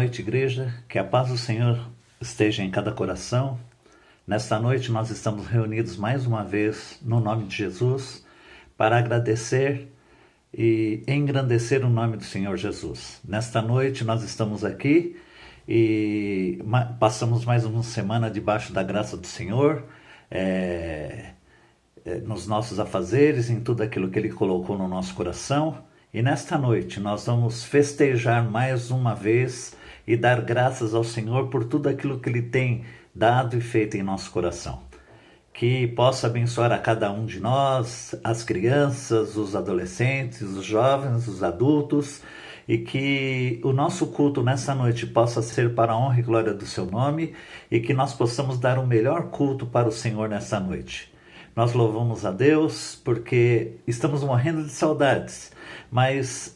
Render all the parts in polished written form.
noite, igreja. Que a paz do Senhor esteja em cada coração. Nesta noite nós estamos reunidos mais uma vez no nome de Jesus para agradecer e engrandecer o nome do Senhor Jesus. Nesta noite nós estamos aqui e passamos mais uma semana debaixo da graça do Senhor, nos nossos afazeres, em tudo aquilo que Ele colocou no nosso coração. E nesta noite nós vamos festejar mais uma vez e dar graças ao Senhor por tudo aquilo que Ele tem dado e feito em nosso coração. Que possa abençoar a cada um de nós, as crianças, os adolescentes, os jovens, os adultos, e que o nosso culto nessa noite possa ser para a honra e glória do seu nome, e que nós possamos dar o melhor culto para o Senhor nessa noite. Nós louvamos a Deus porque estamos morrendo de saudades, mas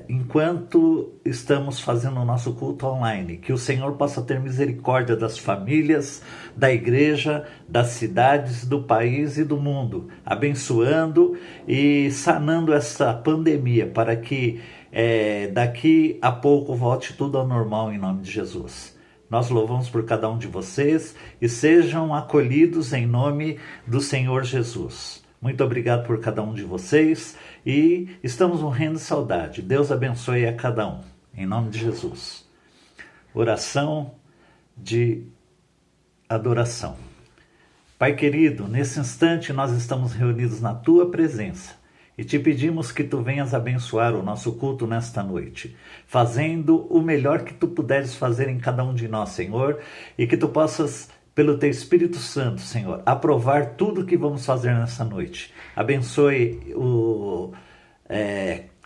enquanto estamos fazendo o nosso culto online, que o Senhor possa ter misericórdia das famílias, da igreja, das cidades, do país e do mundo, abençoando e sanando essa pandemia para que daqui a pouco volte tudo ao normal em nome de Jesus. Nós louvamos por cada um de vocês e sejam acolhidos em nome do Senhor Jesus. Muito obrigado por cada um de vocês e estamos morrendo de saudade. Deus abençoe a cada um, em nome de Jesus. Oração de adoração. Pai querido, nesse instante nós estamos reunidos na Tua presença. E te pedimos que Tu venhas abençoar o nosso culto nesta noite, fazendo o melhor que Tu puderes fazer em cada um de nós, Senhor, e que Tu possas, pelo Teu Espírito Santo, Senhor, aprovar tudo o que vamos fazer nessa noite. Abençoe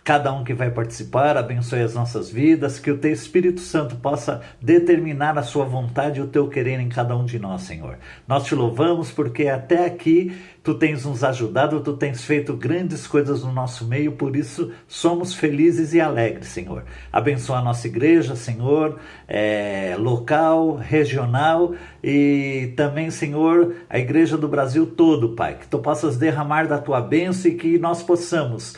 cada um que vai participar, abençoe as nossas vidas, que o Teu Espírito Santo possa determinar a Sua vontade e o Teu querer em cada um de nós, Senhor. Nós Te louvamos porque até aqui Tu tens nos ajudado, Tu tens feito grandes coisas no nosso meio, por isso somos felizes e alegres, Senhor. Abençoa a nossa igreja, Senhor, local, regional e também, Senhor, a igreja do Brasil todo, Pai. Que Tu possas derramar da Tua bênção e que nós possamos,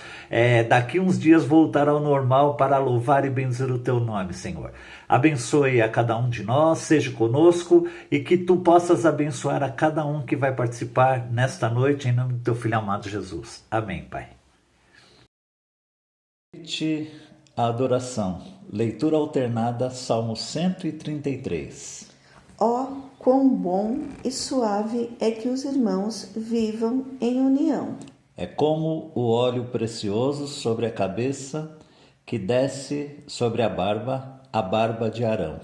daqui uns dias, voltar ao normal para louvar e benzer o Teu nome, Senhor. Abençoe a cada um de nós, seja conosco e que Tu possas abençoar a cada um que vai participar nesta noite, em nome do Teu Filho amado Jesus. Amém, Pai. A adoração. Leitura alternada, Salmo 133. Ó, quão bom e suave é que os irmãos vivam em união. É como o óleo precioso sobre a cabeça, que desce sobre a barba de Arão,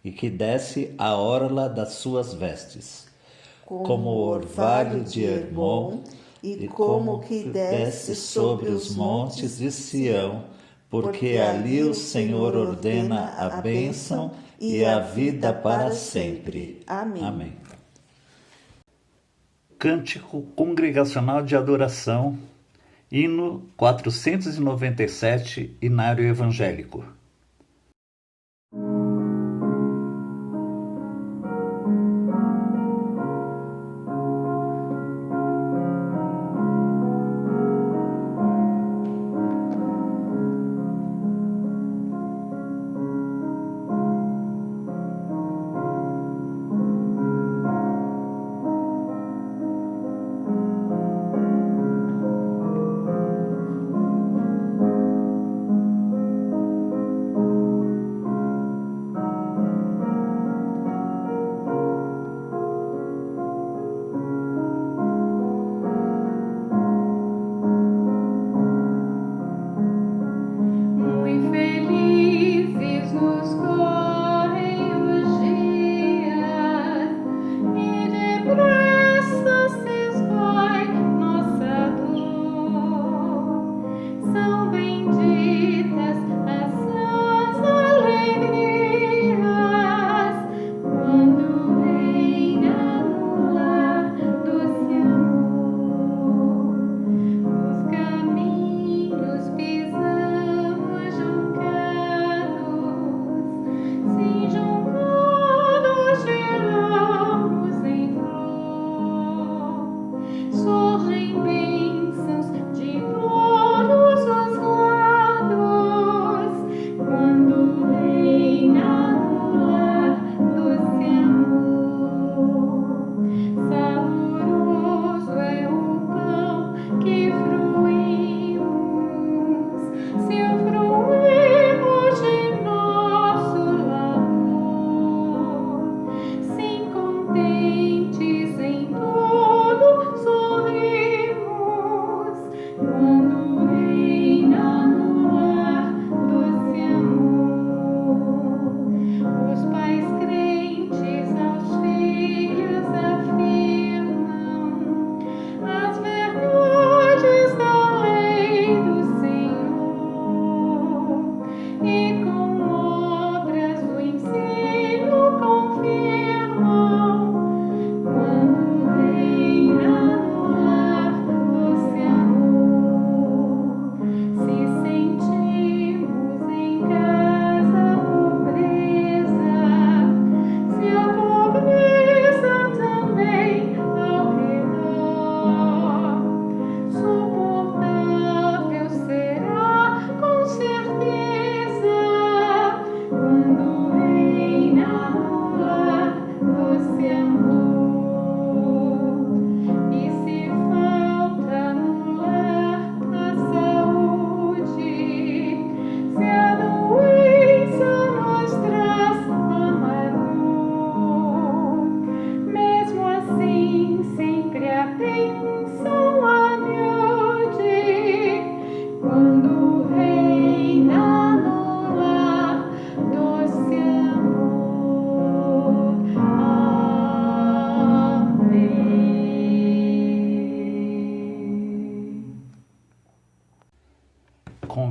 e que desce a orla das suas vestes. Como o orvalho de Hermon, e como que desce sobre os montes de Sião, porque ali o Senhor ordena a bênção e a vida para sempre. Amém. Amém. Cântico Congregacional de Adoração, hino 497, Inário Evangélico.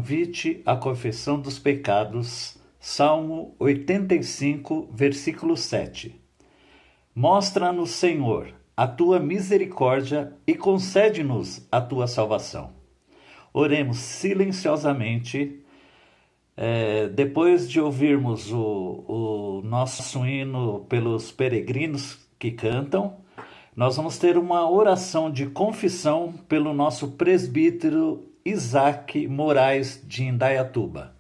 convite à confissão dos pecados, Salmo 85, versículo 7. Mostra-nos, Senhor, a tua misericórdia e concede-nos a tua salvação. Oremos silenciosamente. Depois de ouvirmos o nosso hino pelos peregrinos que cantam, nós vamos ter uma oração de confissão pelo nosso presbítero Isaac Moraes de Indaiatuba.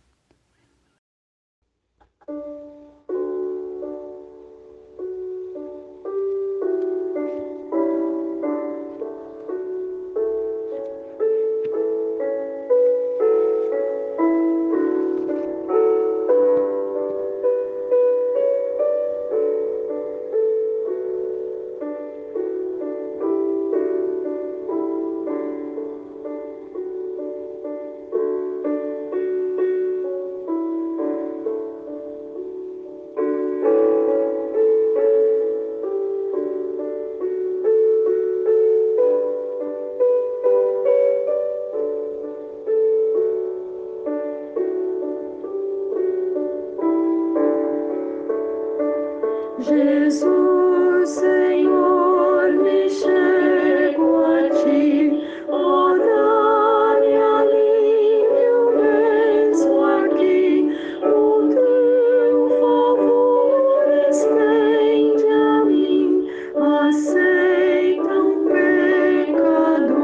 Jesus, Senhor, me chego a ti, ó, dá-me alívio mesmo aqui, o teu favor estende a mim, aceita um pecador,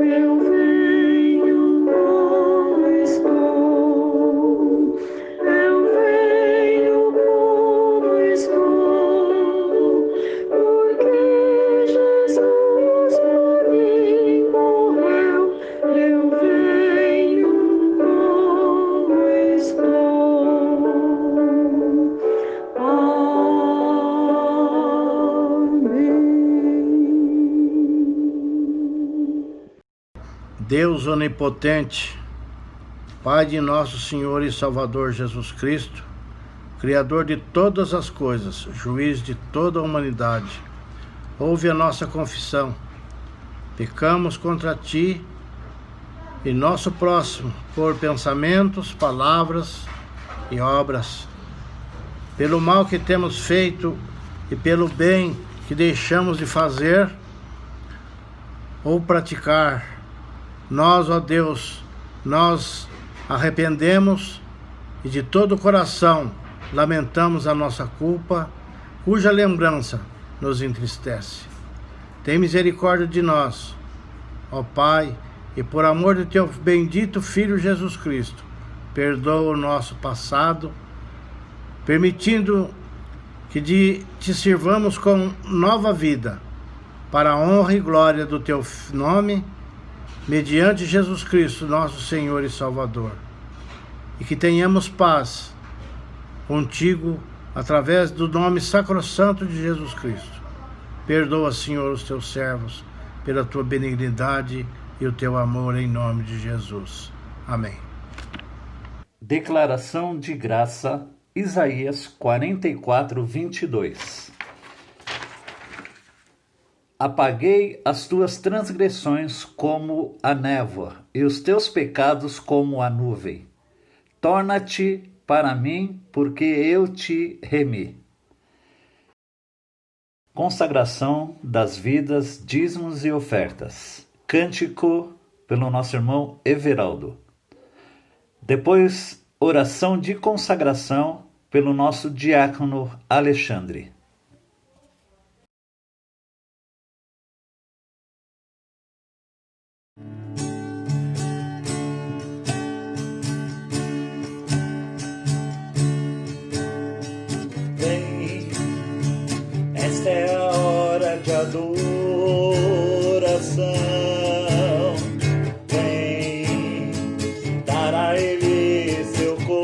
eu venho como estou, eu venho como estou, porque Jesus por mim morreu, eu venho como estou. Amém. Deus onipotente, Pai de nosso Senhor e Salvador Jesus Cristo, Criador de todas as coisas, Juiz de toda a humanidade, ouve a nossa confissão. Pecamos contra Ti e nosso próximo por pensamentos, palavras e obras, pelo mal que temos feito e pelo bem que deixamos de fazer ou praticar. Nós, ó Deus, nós arrependemos e de todo o coração lamentamos a nossa culpa, cuja lembrança nos entristece. Tem misericórdia de nós, ó Pai, e por amor de Teu bendito Filho Jesus Cristo, perdoa o nosso passado, permitindo que Te sirvamos com nova vida, para a honra e glória do Teu nome, mediante Jesus Cristo, nosso Senhor e Salvador. E que tenhamos paz contigo, através do nome sacrossanto de Jesus Cristo. Perdoa, Senhor, os Teus servos, pela Tua benignidade e o Teu amor, em nome de Jesus. Amém. Declaração de graça, Isaías 44, 22. Apaguei as tuas transgressões como a névoa, e os teus pecados como a nuvem. Torna-te para mim, porque eu te remi. Consagração das vidas, dízimos e ofertas. Cântico pelo nosso irmão Everaldo. Depois, oração de consagração pelo nosso diácono Alexandre. Esta é a hora de adoração. Vem dar a Ele seu coração.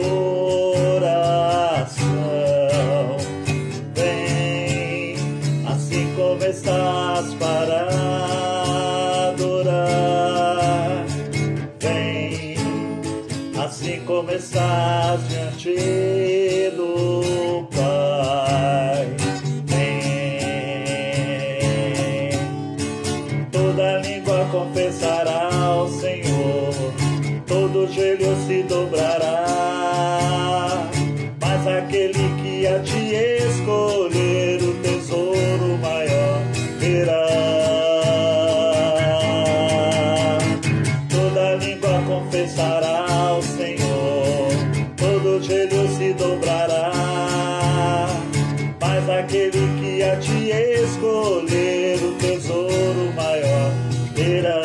Vem, assim como estás para adorar. Vem, assim como estás diante do Pai. Toda língua confessará ao Senhor. te escolher o tesouro maior terá. Toda língua confessará ao Senhor, todo joelho se dobrará, mas aquele que a te escolher o tesouro maior terá.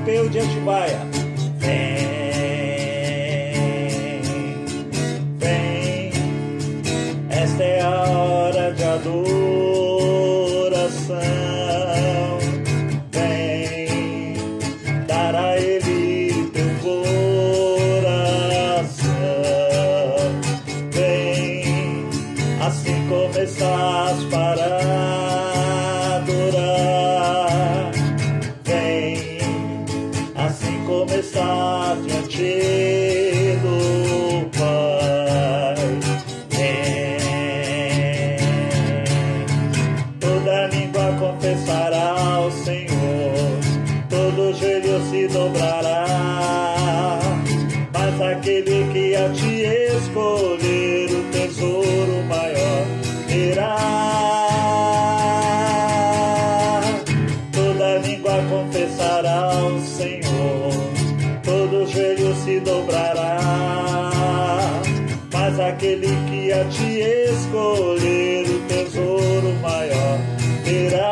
Vem, de Atibaia. Vem, esta é a hora de adoração. Vem, dar a Ele teu coração. Vem, assim começas para adorar. Vem, assim começar diante do Pai. Toda língua confessará ao Senhor, todo joelho se dobrará, mas aquele que a te escolher o tesouro maior terá. Toda língua confessará ao Senhor, todo joelho se dobrará, mas aquele que a te escolher o tesouro maior terá.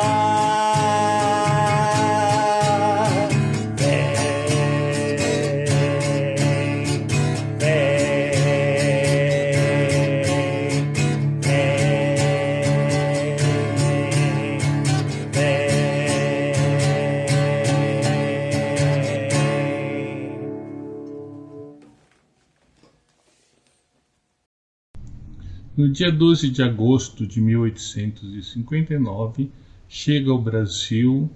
No dia 12 de agosto de 1859, chega ao Brasil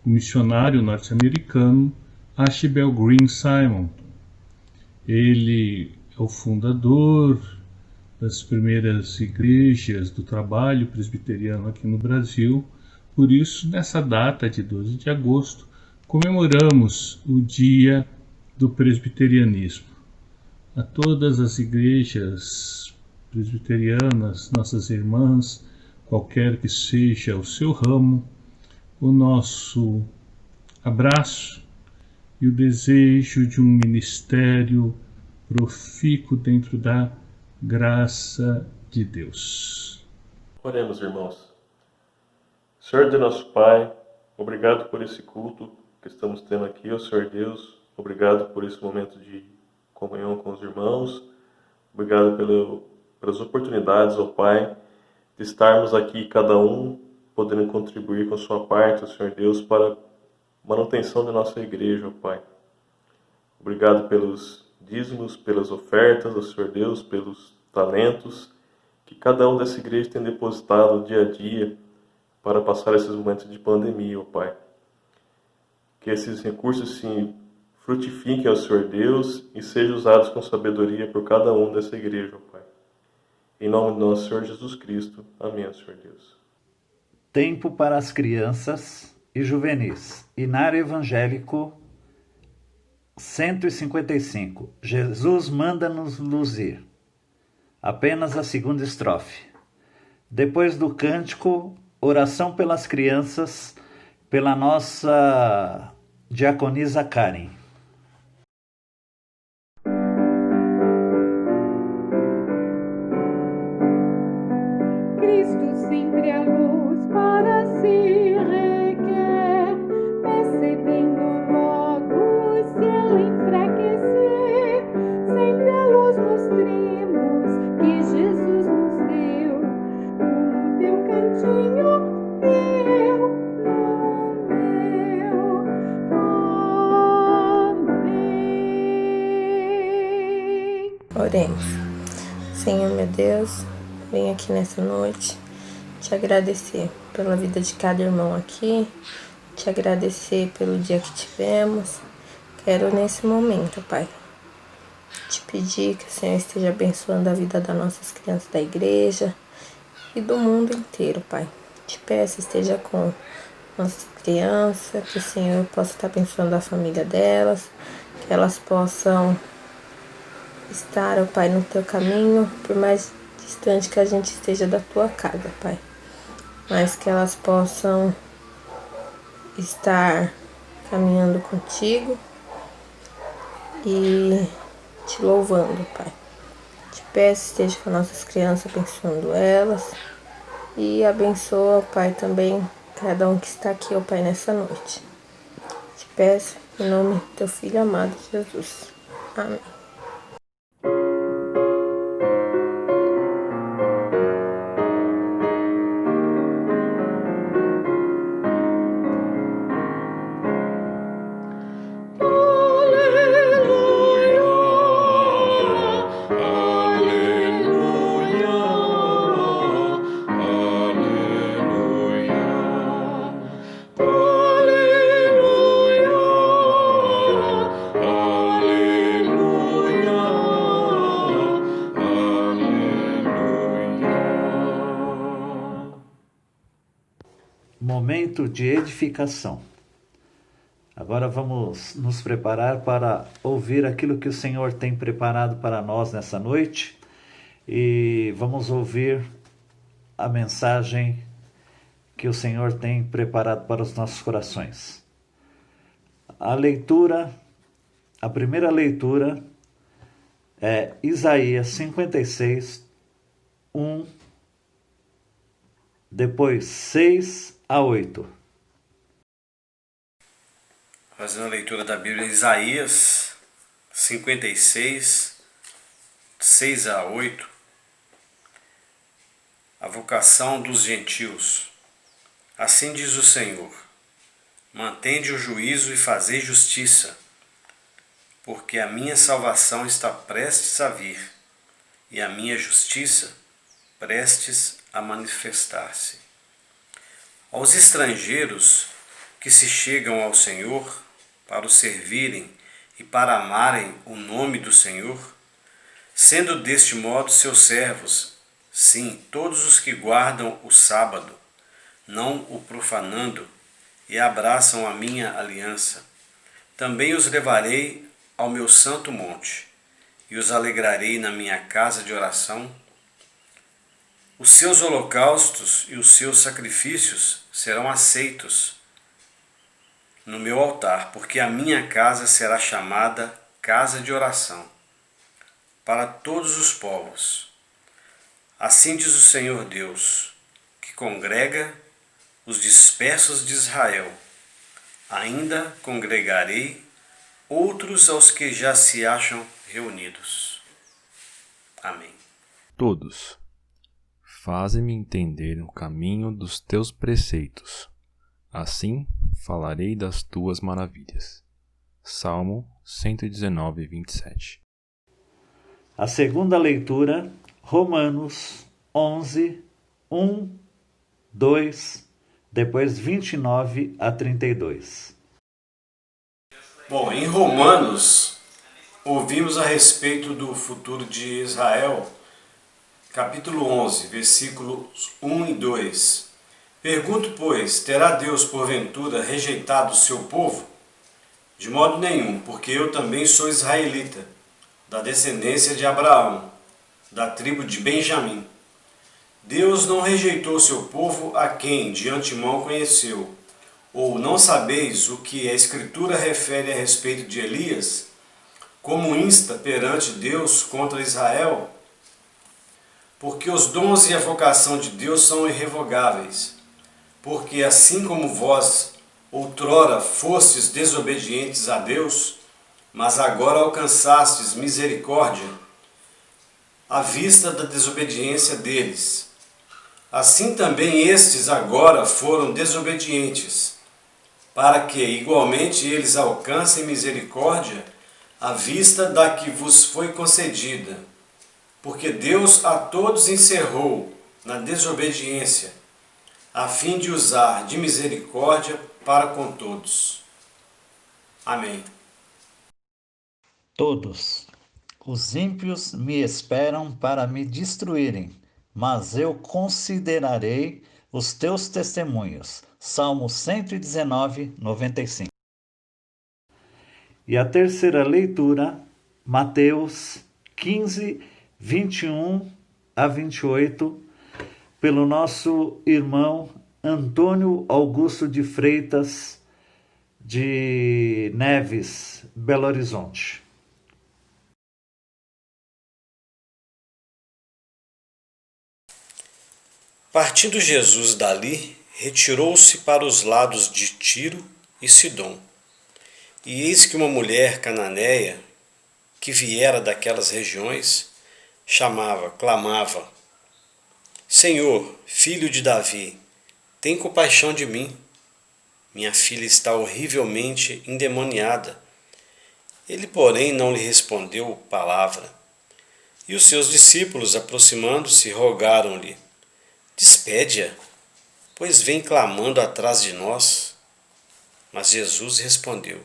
o missionário norte-americano Archibald Green Simon. Ele é o fundador das primeiras igrejas do trabalho presbiteriano aqui no Brasil. Por isso, nessa data de 12 de agosto, comemoramos o Dia do Presbiterianismo. A todas as igrejas presbiterianas, nossas irmãs, qualquer que seja o seu ramo, o nosso abraço e o desejo de um ministério profícuo dentro da graça de Deus. Oremos, irmãos. Senhor de nosso Pai, obrigado por esse culto que estamos tendo aqui, ó Senhor Deus, obrigado por esse momento de comunhão com os irmãos, obrigado pelas oportunidades, ó Pai, de estarmos aqui, cada um podendo contribuir com a sua parte, ó Senhor Deus, para a manutenção da nossa igreja, ó Pai. Obrigado pelos dízimos, pelas ofertas, ó Senhor Deus, pelos talentos que cada um dessa igreja tem depositado dia a dia para passar esses momentos de pandemia, ó Pai. Que esses recursos se frutifiquem, ó Senhor Deus, e sejam usados com sabedoria por cada um dessa igreja, ó Pai. Em nome do nosso Senhor Jesus Cristo. Amém, Senhor Deus. Tempo para as crianças e juvenis. Inário Evangélico 155. Jesus manda-nos luzir. Apenas a segunda estrofe. Depois do cântico, oração pelas crianças, pela nossa diaconisa Karen. Cristo sempre a luz para se requer, percebendo logo se ela enfraquecer. Sempre a luz mostremos que Jesus nos deu, no teu cantinho e eu no meu. Amém. Oremos. Senhor meu Deus, venho aqui nessa noite te agradecer pela vida de cada irmão aqui, te agradecer pelo dia que tivemos. Quero nesse momento, Pai, te pedir que o Senhor esteja abençoando a vida das nossas crianças da igreja e do mundo inteiro, Pai. Te peço, esteja com nossas crianças, que o Senhor possa estar abençoando a família delas, que elas possam estar, ó Pai, no Teu caminho, por mais distante que a gente esteja da Tua casa, Pai. Mas que elas possam estar caminhando contigo e te louvando, Pai. Te peço, esteja com nossas crianças, abençoando elas. E abençoa, Pai, também cada um que está aqui, ó Pai, nessa noite. Te peço, em nome do Teu Filho amado, Jesus. Amém. Momento de edificação. Agora vamos nos preparar para ouvir aquilo que o Senhor tem preparado para nós nessa noite e vamos ouvir a mensagem que o Senhor tem preparado para os nossos corações. A primeira leitura é Isaías 56, 1, depois 6-8. Fazendo a leitura da Bíblia, Isaías 56, 6-8. A vocação dos gentios. Assim diz o Senhor: mantende o juízo e fazei justiça, porque a minha salvação está prestes a vir, e a minha justiça prestes a manifestar-se. Aos estrangeiros que se chegam ao Senhor para o servirem e para amarem o nome do Senhor, sendo deste modo seus servos, sim, todos os que guardam o sábado, não o profanando, e abraçam a minha aliança, também os levarei ao meu santo monte, e os alegrarei na minha casa de oração. Os seus holocaustos e os seus sacrifícios serão aceitos no meu altar, porque a minha casa será chamada casa de oração para todos os povos. Assim diz o Senhor Deus, que congrega os dispersos de Israel. Ainda congregarei outros aos que já se acham reunidos. Amém. Todos, faze-me entender o caminho dos teus preceitos. Assim falarei das tuas maravilhas. Salmo 119, 27. A segunda leitura, Romanos 11, 1, 2, depois 29-32. Bom, em Romanos, ouvimos a respeito do futuro de Israel, capítulo 11, versículos 1 e 2. Pergunto, pois, terá Deus porventura rejeitado o seu povo? De modo nenhum, porque eu também sou israelita, da descendência de Abraão, da tribo de Benjamim. Deus não rejeitou o seu povo a quem de antemão conheceu. Ou não sabeis o que a Escritura refere a respeito de Elias, como insta perante Deus contra Israel? Porque os dons e a vocação de Deus são irrevogáveis. Porque assim como vós outrora fostes desobedientes a Deus, mas agora alcançastes misericórdia à vista da desobediência deles, assim também estes agora foram desobedientes, para que igualmente eles alcancem misericórdia à vista da que vos foi concedida. Porque Deus a todos encerrou na desobediência, a fim de usar de misericórdia para com todos. Amém. Todos. Os ímpios me esperam para me destruírem, mas eu considerarei os teus testemunhos. Salmo 119, 95. E a terceira leitura, Mateus 15, 21 a 28, pelo nosso irmão Antônio Augusto de Freitas, de Neves, Belo Horizonte. Partindo Jesus dali, retirou-se para os lados de Tiro e Sidom. E eis que uma mulher cananeia, que viera daquelas regiões, clamava: Senhor, filho de Davi, tem compaixão de mim. Minha filha está horrivelmente endemoniada. Ele, porém, não lhe respondeu palavra. E os seus discípulos, aproximando-se, rogaram-lhe: Despede-a, pois vem clamando atrás de nós. Mas Jesus respondeu: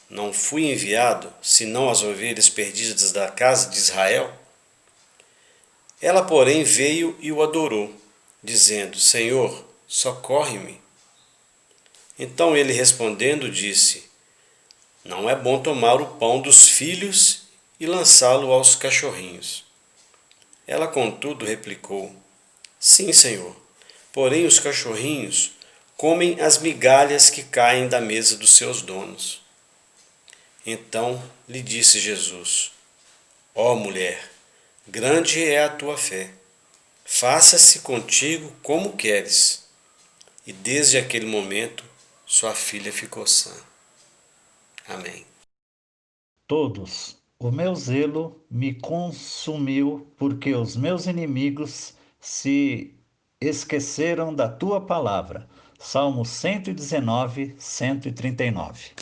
Não fui enviado, senão as ovelhas perdidas da casa de Israel? Ela, porém, veio e o adorou, dizendo: Senhor, socorre-me. Então ele, respondendo, disse: Não é bom tomar o pão dos filhos e lançá-lo aos cachorrinhos. Ela, contudo, replicou: Sim, Senhor, porém os cachorrinhos comem as migalhas que caem da mesa dos seus donos. Então lhe disse Jesus: Ó mulher, grande é a tua fé. Faça-se contigo como queres. E desde aquele momento sua filha ficou sã. Amém. Todos, o meu zelo me consumiu, porque os meus inimigos se esqueceram da tua palavra. Salmo 119, 139.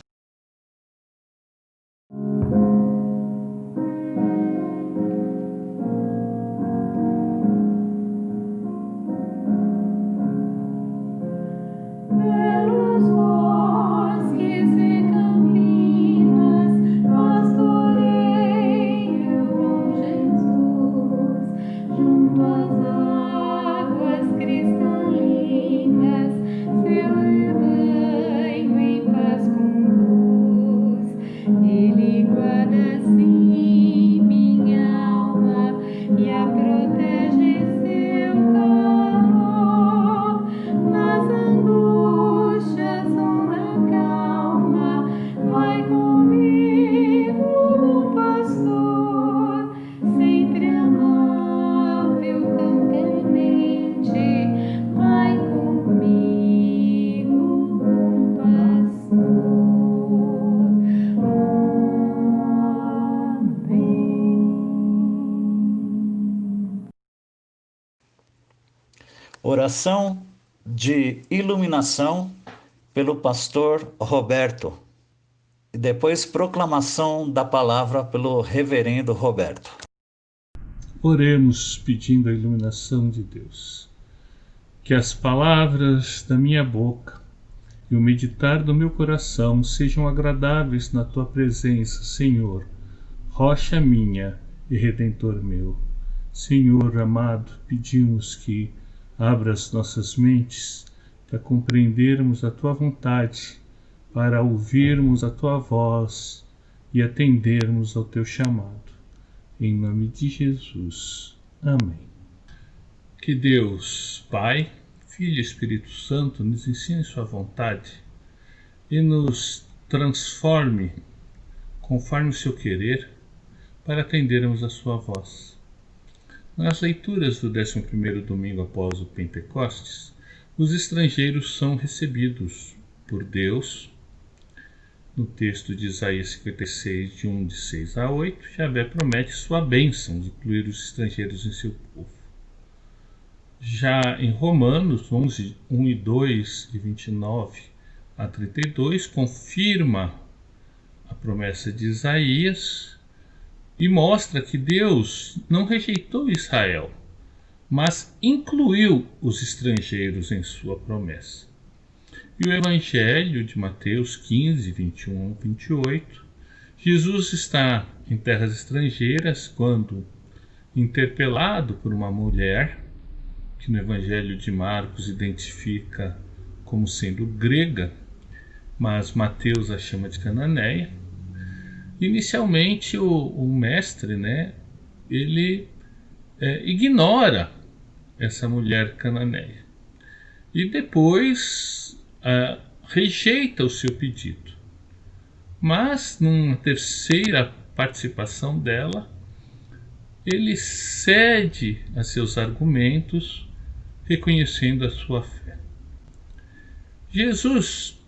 Oração de iluminação pelo pastor Roberto. E depois proclamação da palavra pelo reverendo Roberto. Oremos pedindo a iluminação de Deus. Que as palavras da minha boca e o meditar do meu coração sejam agradáveis na tua presença, Senhor, rocha minha e redentor meu. Senhor amado, pedimos que abra as nossas mentes para compreendermos a tua vontade, para ouvirmos a tua voz e atendermos ao teu chamado. Em nome de Jesus. Amém. Que Deus, Pai, Filho e Espírito Santo nos ensine sua vontade e nos transforme conforme o seu querer para atendermos a sua voz. Nas leituras do 11º domingo após o Pentecostes, os estrangeiros são recebidos por Deus. No texto de Isaías 56, de 6 a 8, Yahvé promete sua bênção de incluir os estrangeiros em seu povo. Já em Romanos 11, 1 e 2, de 29 a 32, confirma a promessa de Isaías e mostra que Deus não rejeitou Israel, mas incluiu os estrangeiros em sua promessa. E o Evangelho de Mateus 15, 21 a 28, Jesus está em terras estrangeiras quando, interpelado por uma mulher, que no Evangelho de Marcos identifica como sendo grega, mas Mateus a chama de Cananeia. Inicialmente o mestre, né, ele ignora essa mulher cananeia e depois rejeita o seu pedido. Mas numa terceira participação dela, ele cede a seus argumentos, reconhecendo a sua fé. Jesus,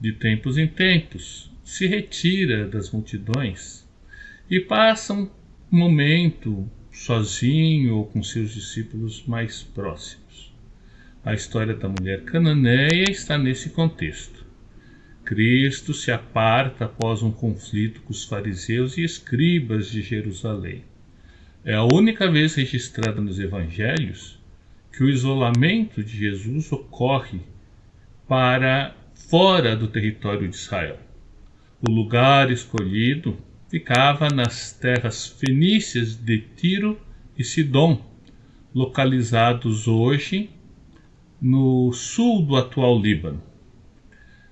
de tempos em tempos, se retira das multidões e passa um momento sozinho ou com seus discípulos mais próximos. A história da mulher cananeia está nesse contexto. Cristo se aparta após um conflito com os fariseus e escribas de Jerusalém. É a única vez registrada nos evangelhos que o isolamento de Jesus ocorre para fora do território de Israel. O lugar escolhido ficava nas terras fenícias de Tiro e Sidom, localizados hoje no sul do atual Líbano.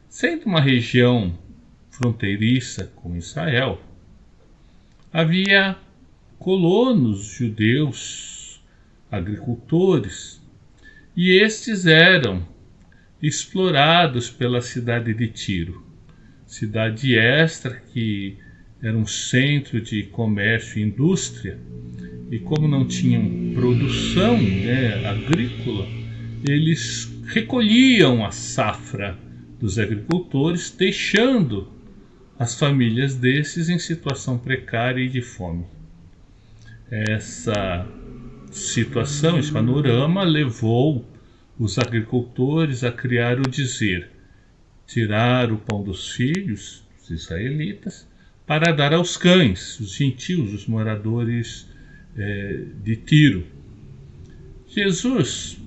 Sendo uma região fronteiriça com Israel, havia colonos judeus, agricultores, e estes eram explorados pela cidade de Tiro, cidade esta que era um centro de comércio e indústria, e como não tinham produção agrícola, eles recolhiam a safra dos agricultores, deixando as famílias desses em situação precária e de fome. Essa situação, esse panorama, levou os agricultores a criar o dizer: tirar o pão dos filhos, os israelitas, para dar aos cães, os gentios, os moradores de Tiro. Jesus,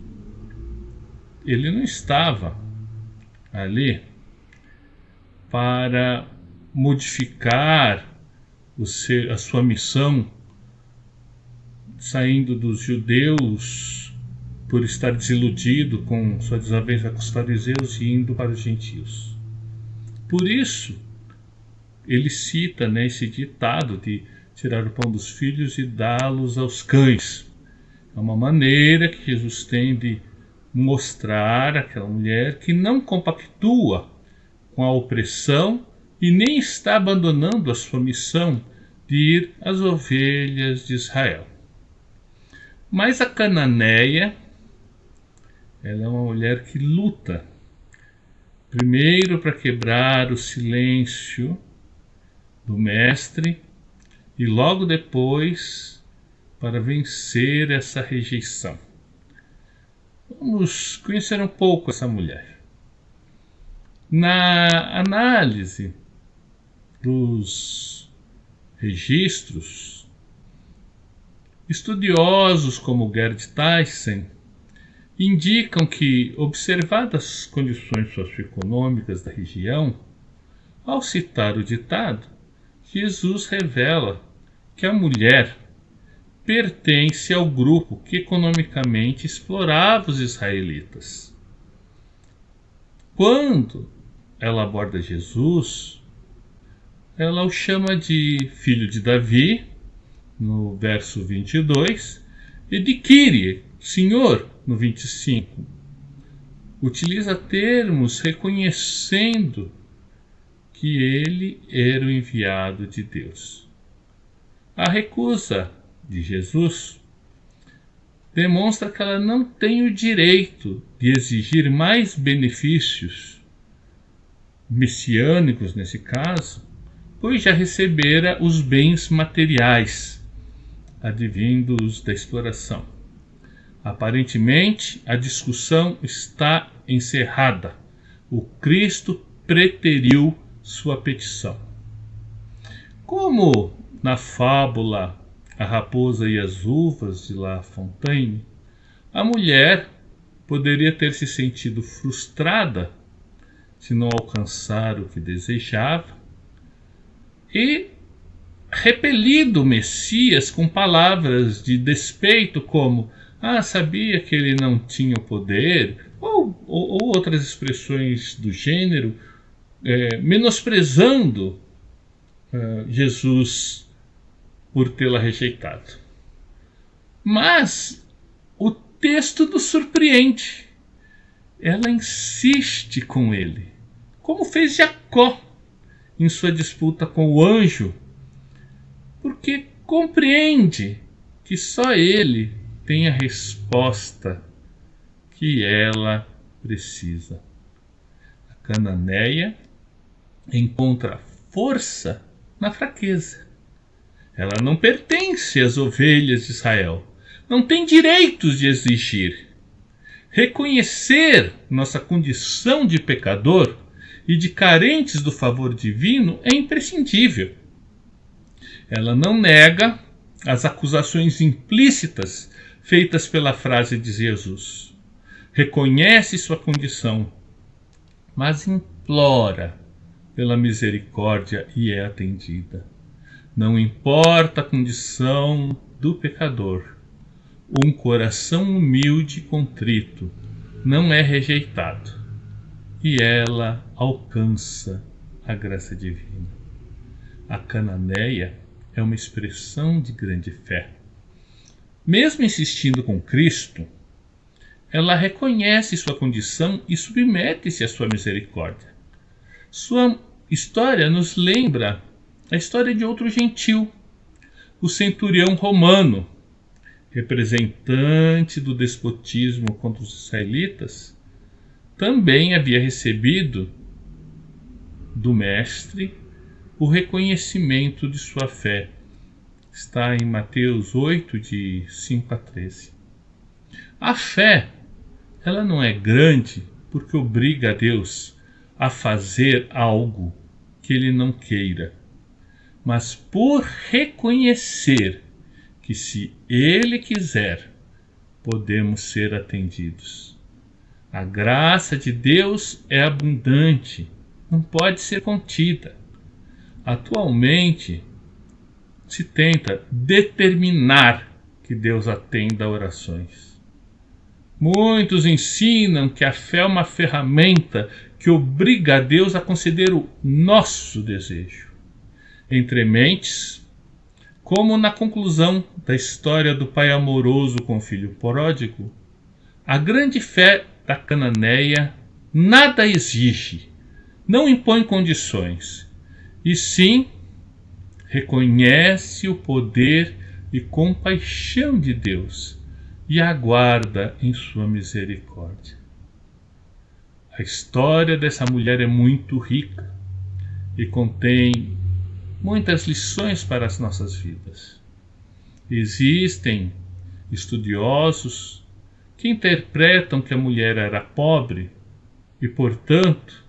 ele não estava ali para modificar a sua missão, saindo dos judeus por estar desiludido com sua desavença com os fariseus e indo para os gentios. Por isso, ele cita esse ditado de tirar o pão dos filhos e dá-los aos cães. É uma maneira que Jesus tem de mostrar àquela mulher que não compactua com a opressão e nem está abandonando a sua missão de ir às ovelhas de Israel. Mas a cananeia, ela é uma mulher que luta, primeiro para quebrar o silêncio do mestre e logo depois para vencer essa rejeição. Vamos conhecer um pouco essa mulher. Na análise dos registros, estudiosos como Gerd Tyson indicam que, observadas as condições socioeconômicas da região, ao citar o ditado, Jesus revela que a mulher pertence ao grupo que economicamente explorava os israelitas. Quando ela aborda Jesus, ela o chama de filho de Davi, no verso 22, e de Kyrie, Senhor, no 25. Utiliza termos reconhecendo que ele era o enviado de Deus. A recusa de Jesus demonstra que ela não tem o direito de exigir mais benefícios messiânicos nesse caso, pois já recebera os bens materiais advindos da exploração. Aparentemente, a discussão está encerrada. O Cristo preteriu sua petição. Como na fábula A Raposa e as Uvas de La Fontaine, a mulher poderia ter se sentido frustrada se não alcançar o que desejava e repelido o Messias com palavras de despeito como: sabia que ele não tinha o poder, ou outras expressões do gênero, menosprezando Jesus por tê-la rejeitado. Mas o texto nos surpreende. Ela insiste com ele, como fez Jacó em sua disputa com o anjo, porque compreende que só ele tem a resposta que ela precisa. A cananeia encontra força na fraqueza. Ela não pertence às ovelhas de Israel, não tem direitos de exigir. Reconhecer nossa condição de pecador e de carentes do favor divino é imprescindível. Ela não nega as acusações implícitas feitas pela frase de Jesus. Reconhece sua condição, mas implora pela misericórdia e é atendida. Não importa a condição do pecador, um coração humilde e contrito não é rejeitado, e ela alcança a graça divina. A cananeia é uma expressão de grande fé. Mesmo insistindo com Cristo, ela reconhece sua condição e submete-se à sua misericórdia. Sua história nos lembra a história de outro gentil, o centurião romano, representante do despotismo contra os israelitas, também havia recebido do mestre o reconhecimento de sua fé. Está em Mateus 8, de 5 a 13. A fé, ela não é grande porque obriga a Deus a fazer algo que ele não queira, mas por reconhecer que, se ele quiser, podemos ser atendidos. A graça de Deus é abundante, não pode ser contida. Atualmente, se tenta determinar que Deus atenda a orações. Muitos ensinam que a fé é uma ferramenta que obriga a Deus a conceder o nosso desejo. Entre mentes, como na conclusão da história do pai amoroso com o filho pródigo, a grande fé da cananeia nada exige, não impõe condições, e sim reconhece o poder e compaixão de Deus e aguarda em sua misericórdia. A história dessa mulher é muito rica e contém muitas lições para as nossas vidas. Existem estudiosos que interpretam que a mulher era pobre e, portanto,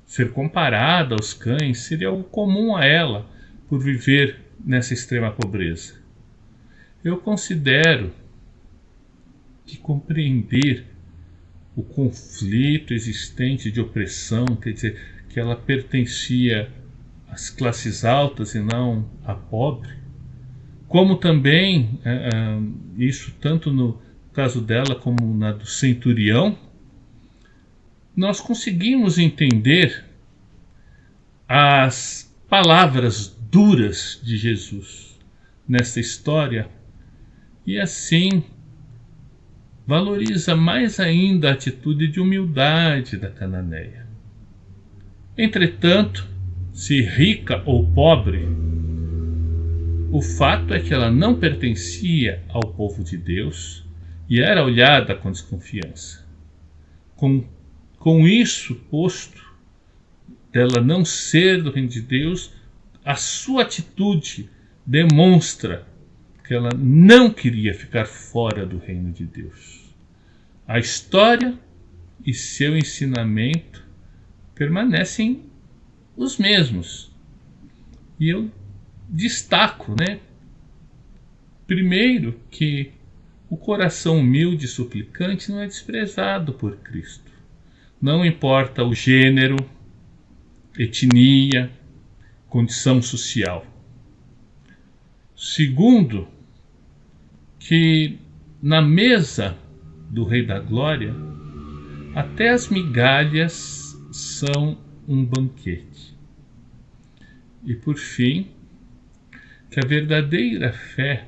ser comparada aos cães seria algo comum a ela por viver nessa extrema pobreza. Eu considero que compreender o conflito existente de opressão, quer dizer, que ela pertencia às classes altas e não à pobre, como também, isso tanto no caso dela como na do centurião, nós conseguimos entender as palavras duras de Jesus nesta história e assim valoriza mais ainda a atitude de humildade da cananeia. Entretanto, se rica ou pobre, o fato é que ela não pertencia ao povo de Deus e era olhada com desconfiança. Com isso posto, dela não ser do reino de Deus, a sua atitude demonstra que ela não queria ficar fora do reino de Deus. A história e seu ensinamento permanecem os mesmos. E eu destaco, primeiro, que o coração humilde e suplicante não é desprezado por Cristo. Não importa o gênero, etnia, condição social. Segundo, que na mesa do Rei da Glória Até as migalhas são um banquete. E por fim, que a verdadeira fé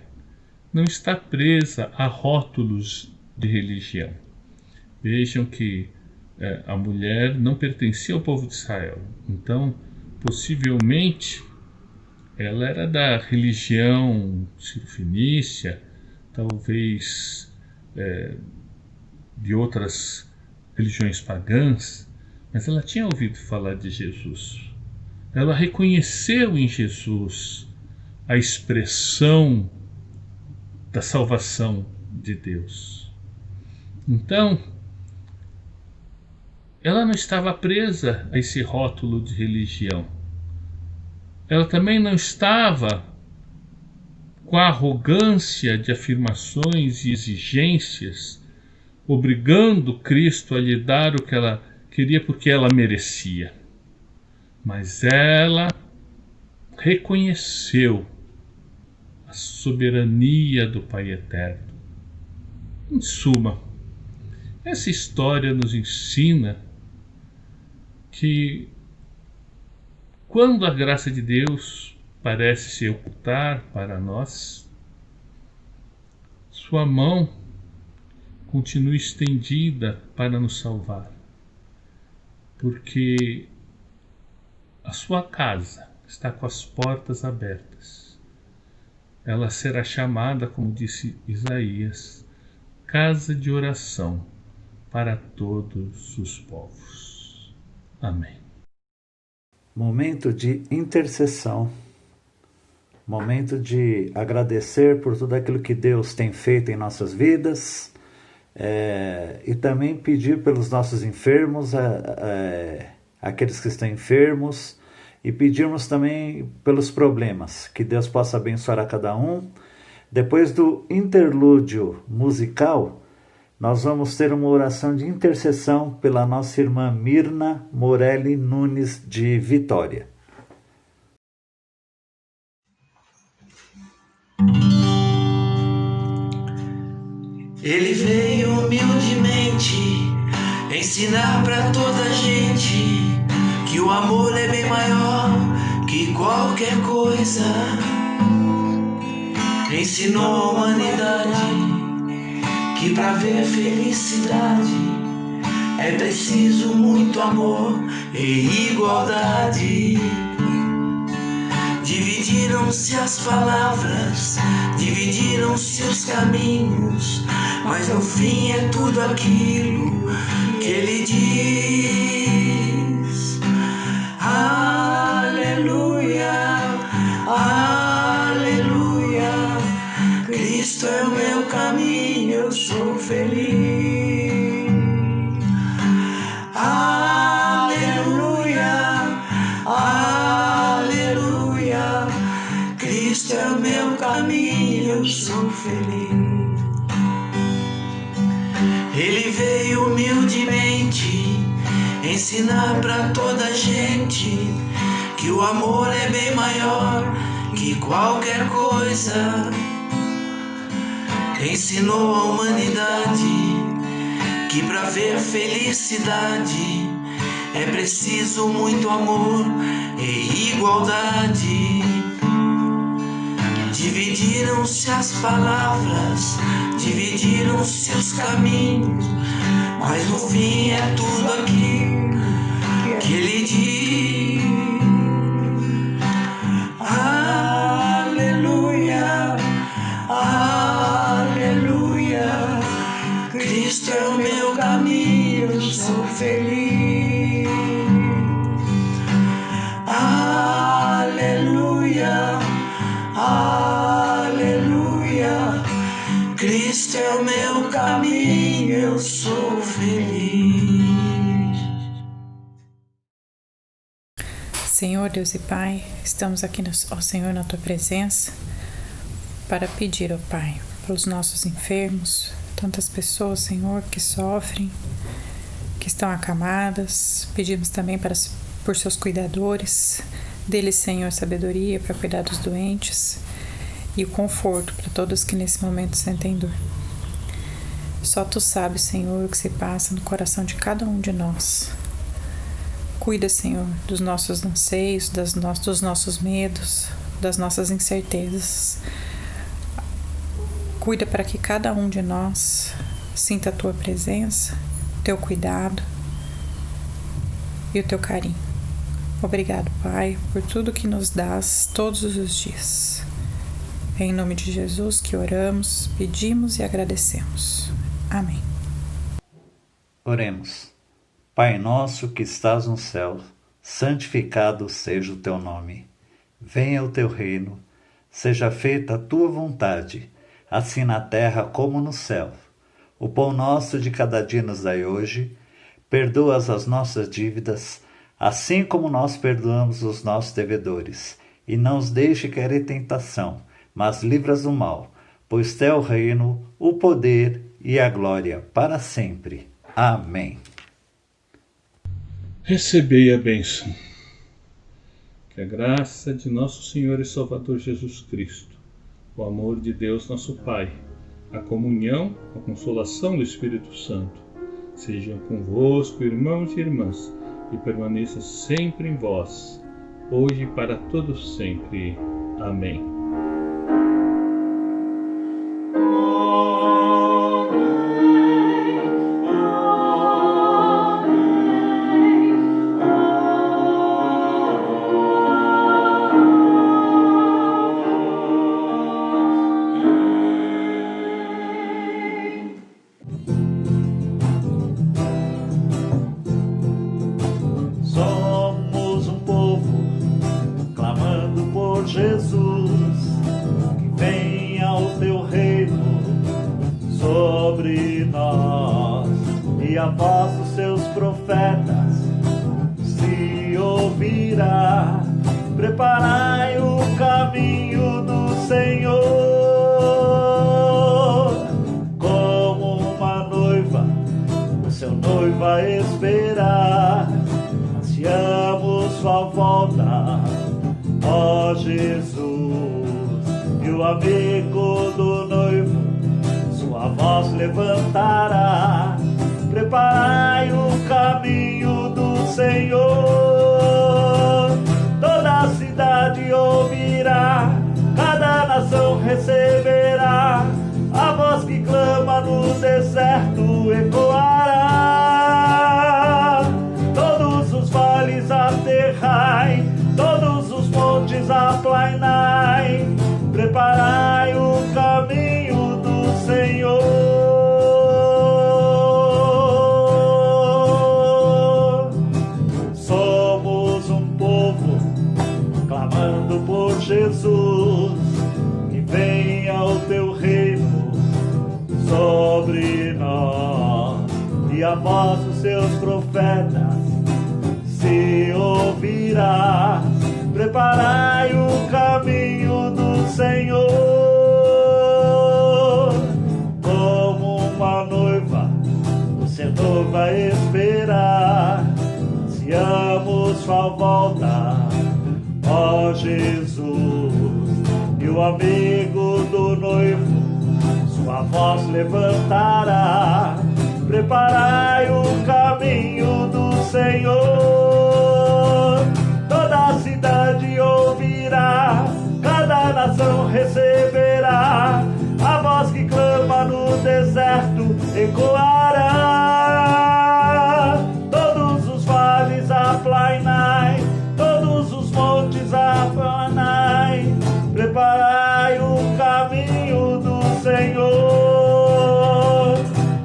não está presa a rótulos de religião. Vejam que a mulher não pertencia ao povo de Israel. Então, possivelmente, ela era da religião cirofenícia, talvez de outras religiões pagãs, mas ela tinha ouvido falar de Jesus. Ela reconheceu em Jesus a expressão da salvação de Deus. Então, ela não estava presa a esse rótulo de religião. Ela também não estava com a arrogância de afirmações e exigências, obrigando Cristo a lhe dar o que ela queria porque ela merecia. Mas ela reconheceu a soberania do Pai Eterno. Em suma, essa história nos ensina que quando a graça de Deus parece se ocultar para nós, sua mão continua estendida para nos salvar, porque a sua casa está com as portas abertas. Ela será chamada, como disse Isaías, casa de oração para todos os povos. Amém. Momento de intercessão. Momento de agradecer por tudo aquilo que Deus tem feito em nossas vidas e também pedir pelos nossos enfermos, aqueles que estão enfermos, e pedirmos também pelos problemas, que Deus possa abençoar a cada um. Depois do interlúdio musical, nós vamos ter uma oração de intercessão pela nossa irmã Mirna Morelli Nunes de Vitória. Ele veio humildemente ensinar pra toda gente que o amor é bem maior que qualquer coisa. Ensinou a humanidade que pra ver felicidade é preciso muito amor e igualdade. Dividiram-se as palavras, dividiram-se os caminhos, mas no fim é tudo aquilo que ele diz. Aleluia, aleluia, Cristo é o meu caminho, eu sou feliz. Aleluia, aleluia, Cristo é o meu caminho, eu sou feliz. Ele veio humildemente ensinar pra toda gente que o amor é bem maior que qualquer coisa. Ensinou a humanidade que pra ver felicidade é preciso muito amor e igualdade. Dividiram-se as palavras, dividiram-se os caminhos, mas no fim é tudo aquilo que ele diz. Aleluia, aleluia, Cristo é o meu caminho, eu sou feliz. Aleluia, aleluia, Cristo é o meu caminho, eu sou feliz. Senhor Deus e Pai, estamos aqui, ó Senhor, na Tua presença para pedir, ó Pai, pelos nossos enfermos, tantas pessoas, Senhor, que sofrem, que estão acamadas. Pedimos também por seus cuidadores, deles, Senhor, sabedoria para cuidar dos doentes e o conforto para todos que nesse momento sentem dor. Só Tu sabes, Senhor, o que se passa no coração de cada um de nós. Cuida, Senhor, dos nossos anseios, dos nossos medos, das nossas incertezas. Cuida para que cada um de nós sinta a Tua presença, o Teu cuidado e o Teu carinho. Obrigado, Pai, por tudo que nos dás todos os dias. É em nome de Jesus que oramos, pedimos e agradecemos. Amém. Oremos. Pai nosso que estás no céu, santificado seja o Teu nome. Venha o Teu reino, seja feita a Tua vontade, assim na terra como no céu. O pão nosso de cada dia nos dai hoje, perdoa as nossas dívidas, assim como nós perdoamos os nossos devedores. E não os deixe cair em tentação, mas livra-nos do mal, pois Teu é o reino, o poder e a glória para sempre. Amém. Recebei a bênção. Que a graça de nosso Senhor e Salvador Jesus Cristo, o amor de Deus nosso Pai, a comunhão, a consolação do Espírito Santo, sejam convosco, irmãos e irmãs, e permaneça sempre em vós, hoje e para todos sempre. Amém. Somos um povo clamando por Jesus, que venha o Teu reino sobre nós, e a voz dos Seus profetas se ouvirá. Preparai o caminho do Senhor, como uma noiva o seu noivo a esperar. Ansiamos Sua volta, ó Jesus, e o amigo do noivo sua voz levantará. Preparai o caminho do Senhor, toda a cidade ouvirá, cada nação receberá, a voz que clama no deserto ecoará. Todos os vales aterrai, todos os montes aplainai, preparai o caminho do Senhor. Somos um povo clamando por Jesus, que venha o Teu reino sobre nós, e a voz dos Seus profetas se ouvirá. Preparai o caminho do Senhor, como uma noiva o seu noivo a esperar. Ansiamos Sua volta, ó Jesus, e o amigo do noivo sua voz levantará. Preparai o caminho do Senhor, toda a cidade ouvirá, cada nação receberá, a voz que clama no deserto ecoará. Todos os vales aplainai, todos os montes aplainai, preparai o caminho do Senhor.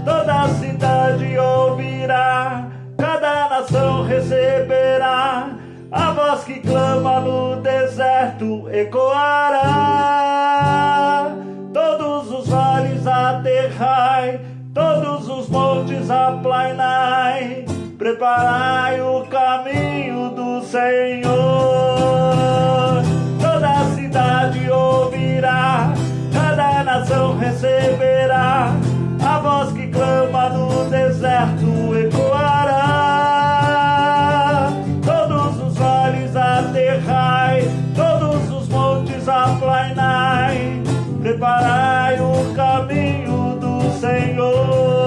Toda a cidade ouvirá, cada nação receberá, a voz que clama no deserto ecoará. Todos os vales aterrai, todos os montes aplainai, preparai o caminho do Senhor. Toda a cidade ouvirá, cada nação receberá, a voz que clama no deserto ecoará. Todos os vales aterrai, todos os montes aplainai, preparai o caminho do Senhor.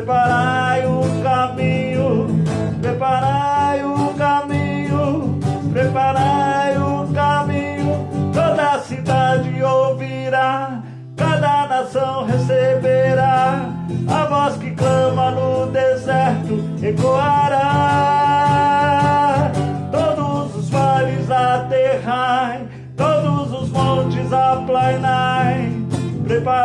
preparai o caminho, preparai o caminho, preparai o caminho. Toda a cidade ouvirá, cada nação receberá, a voz que clama no deserto ecoará. Todos os vales aterrai, todos os montes aplainai, preparai